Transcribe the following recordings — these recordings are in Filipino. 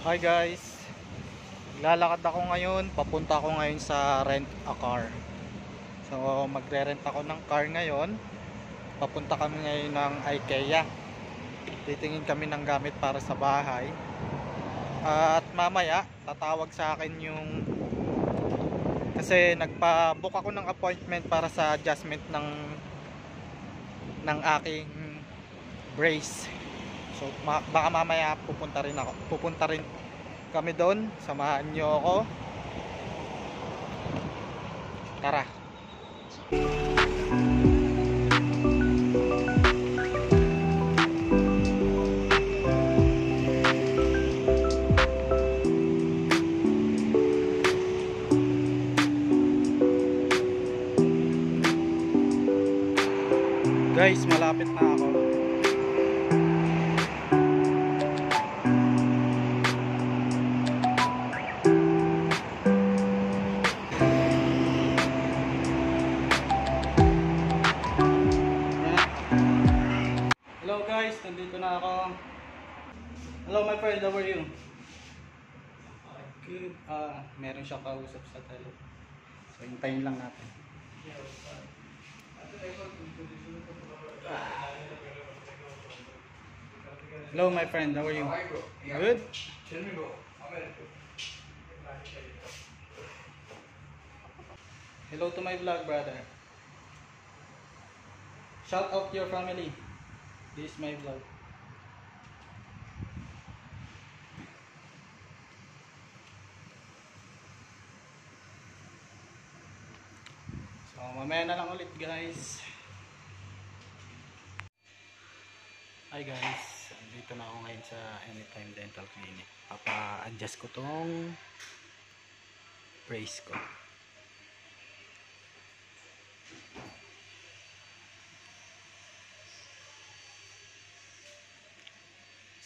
Hi guys, lalakad ako ngayon, papunta ako ngayon sa rent a car. So magre-rent ako ng car ngayon. Papunta kami ngayon ng IKEA. Titingin kami ng gamit para sa bahay. At mamaya tatawag sa akin yung, kasi nagpa-book ako ng appointment para sa adjustment ng aking brace. So baka mamaya pupunta rin kami doon. Samahan nyo ako. Tara. Guys, malapit na ako. Hello guys, nandito na ako. Hello my friend, how are you? Good. Meron siya kausap sa tele. So hintayin lang natin. Hello my friend, how are you? Good? Hello to my vlog brother. Shout out to your family. This is my vlog. So mamaya na lang ulit guys. Hi guys, dito na ako ngayon sa Anytime Dental Clinic. Papa-adjust ko tong brace ko.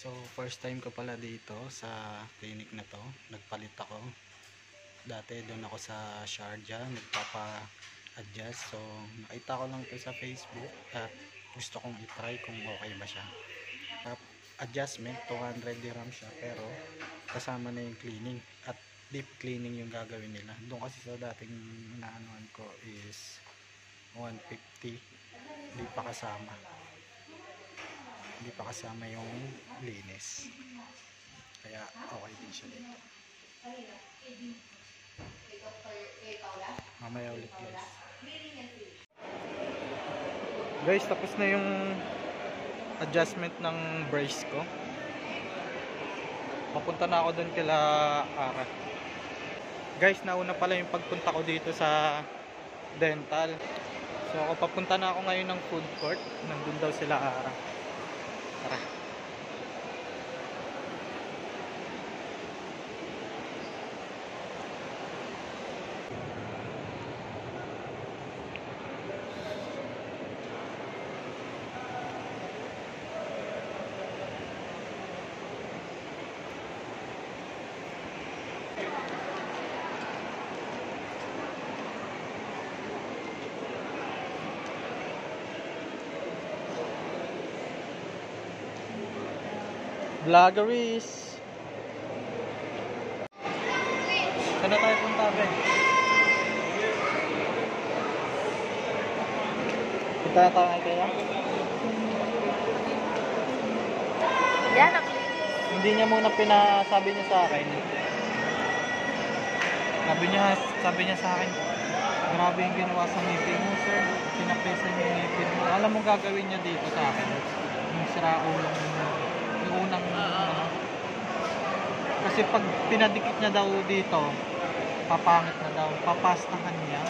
So first time ko pala dito sa clinic na to. Nagpalit ako. Dati doon ako sa Sharjah nagpapa-adjust. So nakita ko lang ito sa Facebook at gusto kong i-try kung okay ba siya. Adjustment 200 dirham siya, pero kasama na yung cleaning at deep cleaning yung gagawin nila. Doon kasi sa dating naanuan ko is 150, hindi pa kasama yung linis, kaya okay din siya dito. Mamaya ulit guys, tapos na yung adjustment ng brace ko. Papunta na ako doon kila Ara. Guys, nauna pala yung pagpunta ko dito sa dental. So ako papunta na ako ngayon ng food court. Nandun daw sila Ara. Tara. Vloggeries. Saan na tayo punta ba? Punta tayo kaya? Yan ang Hindi niya muna pinasabi niya sa akin. Sabi niya sa akin, grabe yung ginawa sa ngipin mo, sir. Pinapesan niya yung ngipin mo. Alam mo gagawin niya dito sa akin? Yung siraulong yung unang kasi pag pinadikit niya daw dito, papangit na daw, papastahan niya.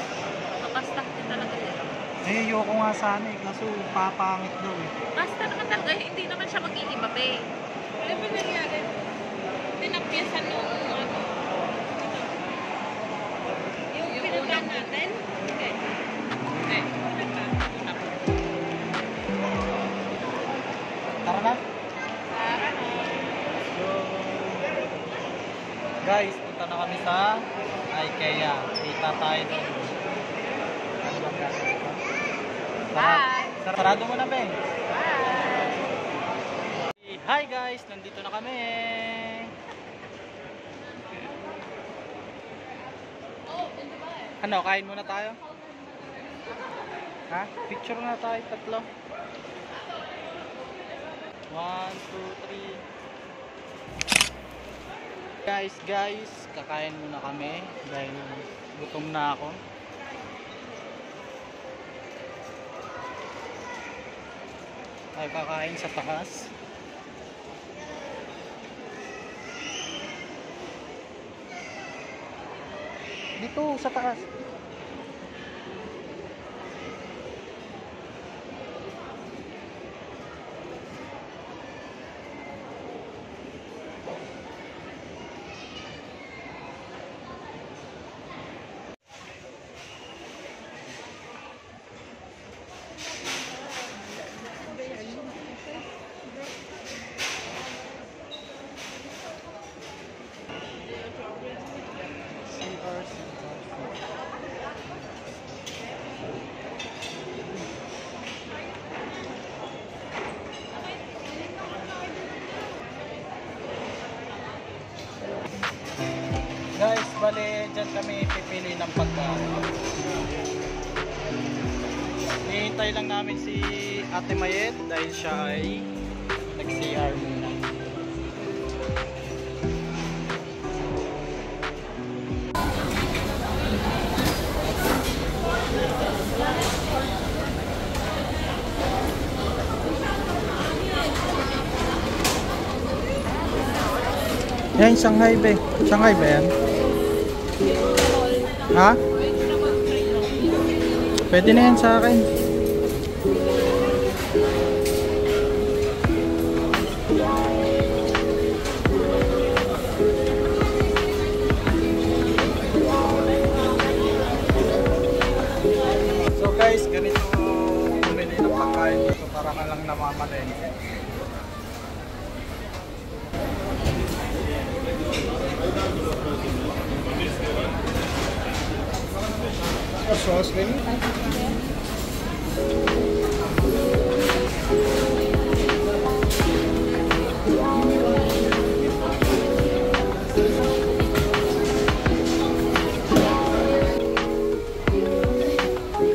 Papastahan niya talaga yan. Ayoko nga sana kaso papangit daw Basta naman talaga, hindi naman siya mag-iiba eh. Alam mo nangyari? Pinapyasan nung yung pinagyan natin. Okay. Tara na. Guys, punta na kami sa IKEA. Kita tayo doon. Bye! Sarado mo na, be. Bye! Hi guys, nandito na kami. Ano, kain muna tayo? Ha? Picture na tayo, tatlo. 1, 2, 3. Guys, kakain muna kami dahil gutom na ako. Ay, kakain sa taas. Dito sa taas. Guys, bale dyan kami pipili ng pagkain. Hihintay lang namin si Ate Mayet dahil siya ay nag-CR muna. Yan, Shanghai ba? Shanghai ba yan? Ha? Pwede na yan sa akin. So guys, ganito bumili ng pagkain dito para ka lang namamalengke. Sauce maybe?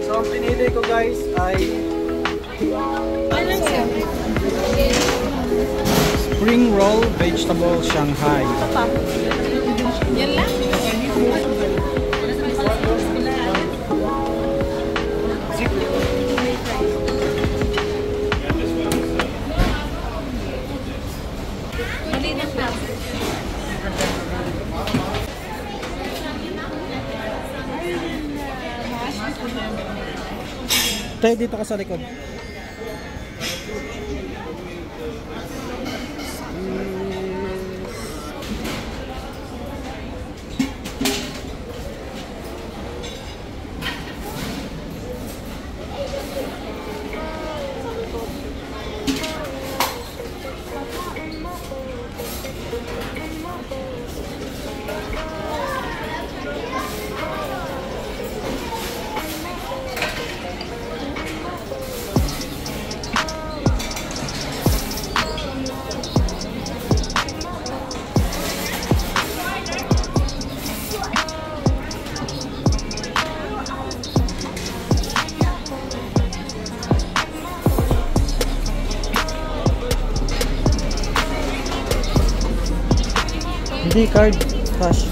So ang pinili ko guys ay spring roll vegetable Shanghai. Yan lang. Tayo dito ka sa likod. Hindi, card, cash.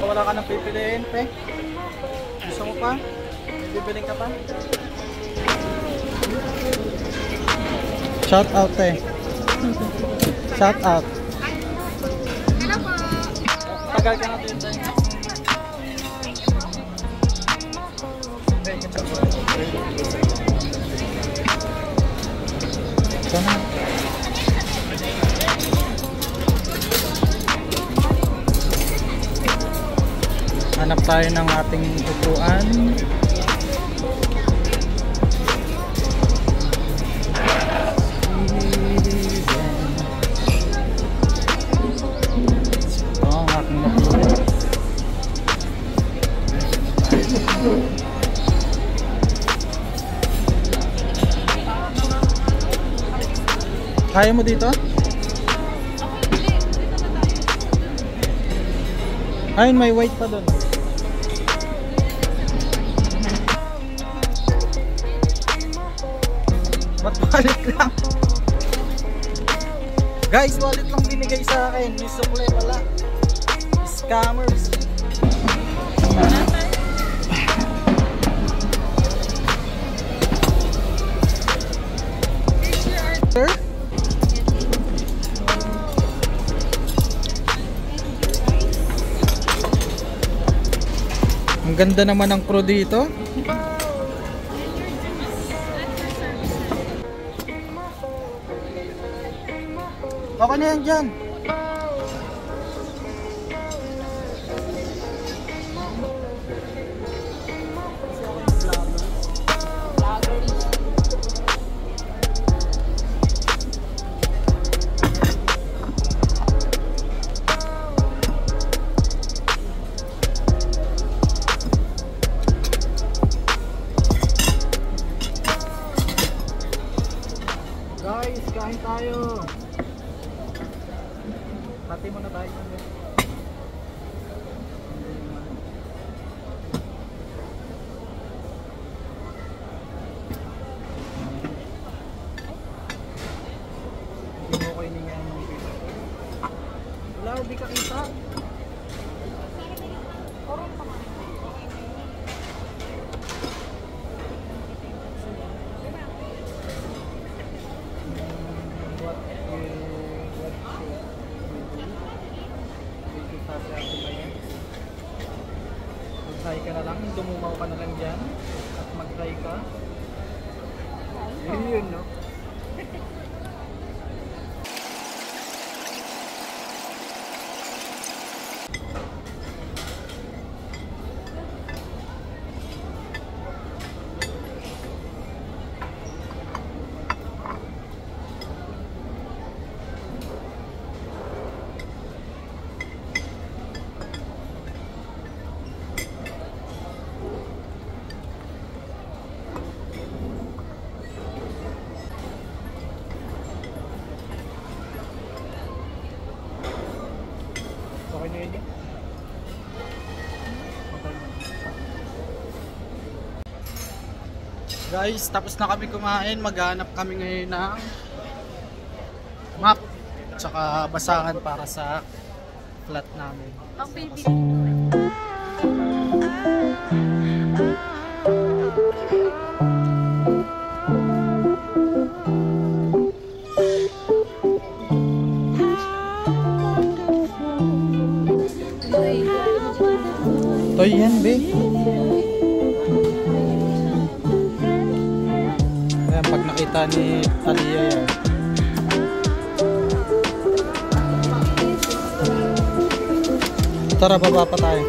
Wala ka nang pipiliin, pe? Gusto mo pa? Bibiling ka pa? Shout out, te. Shout out. Hello po. Tagal ka natin, te. Sana. Hanap tayo ng ating upuan. Kaya mo dito? Okay, hindi. Dito na tayo. Ayun, may white pa doon. Ba't wallet lang? Guys, wallet lang binigay sa akin. May sukle wala. Scammers. Sir? Ang ganda naman ng pro dito. Okay na yan dyan. Guys, kain tayo. Pati mo na tayo. Hindi mo kayo niya ng pito. Wala, di ka kita. Mag-try ka na lang, dumumaw ka na lang dyan at mag-try ka. Yun, no? Okay na yun eh. Guys, tapos na kami kumain. Maghanap kami ngayon ng map tsaka basahan para sa flat namin. Ang Pilipino. Toy yan, be. Ayan, pag nakita ni Aliyah yan. Tara, baba pa tayo.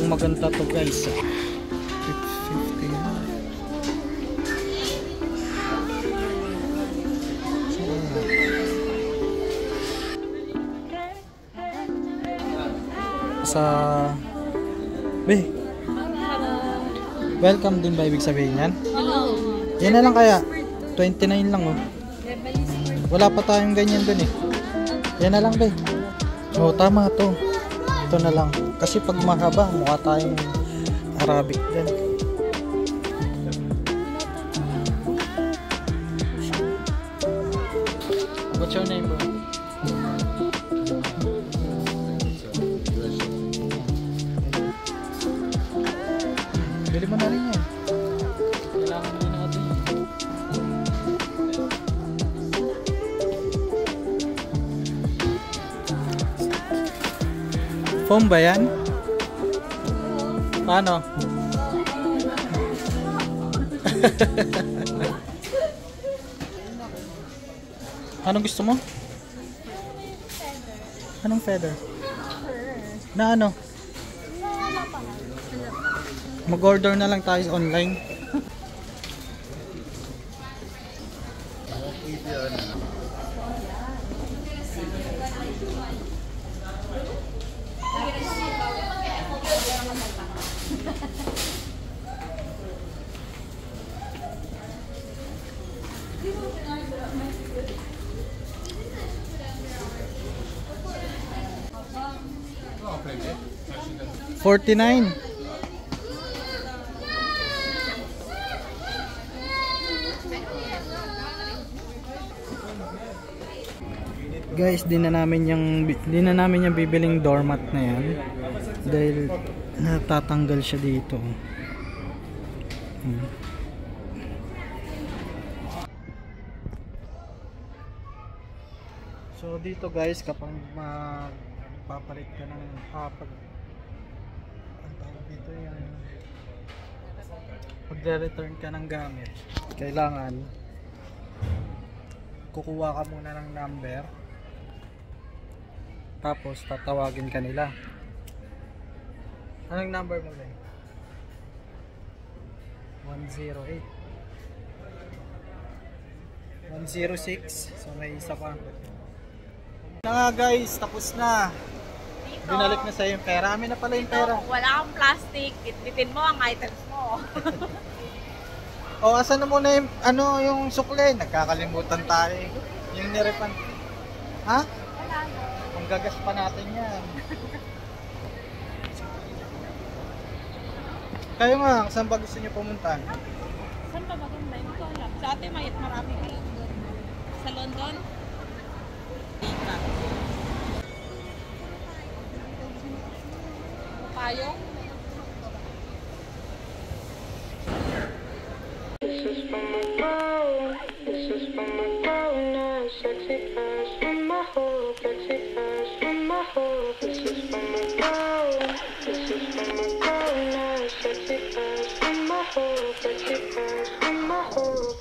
Maganda to guys. 50. Sa be. Welcome din ba ibig sabihin yan? Oo. Yan na lang kaya. 29 lang oh. Wala pa tayong ganyan dun eh. Yan na lang be. Oh, tama to. Ito na lang. Kasi pag mahaba, mukha tayong Arabic din. What's your name, bro? Bili mo na rin yan. Kailangan na natin. Foam ba yan? Paano? Anong gusto mo? Anong feather? Na ano? Mag-order na lang tayo online. $49. Guys, di na namin yung bibiling doormat na yan dahil natatanggal siya dito. So dito guys, kapag magpapalit ka ng ang tawag dito yan, magre-return ka ng gamit, kailangan kukuha ka muna ng number, tapos tatawagin ka nila. Anong number mo ba? 108 106. So may isa pa na nga guys, tapos na. Dito. Binalik na sa'yo yung pera. Amin na pala yung pera. Wala kang plastic. Bitbitin mo ang items mo. O, asan na muna yung, yung sukle? Nagkakalimutan tayo. Yung nirepan. Ha? Wala na. Kung gagas pa natin yan. Kayo nga, saan ba gusto nyo pumunta? Saan ba maganda? Hindi ko alam. Sa atin marami kayo doon. Sa London? Payong? This is from my phone. This is from my phone. Now sexy fast from my home. Sexy fast from my home. This is from my phone. This is from my phone. Now sexy fast from my home. Sexy fast from my home.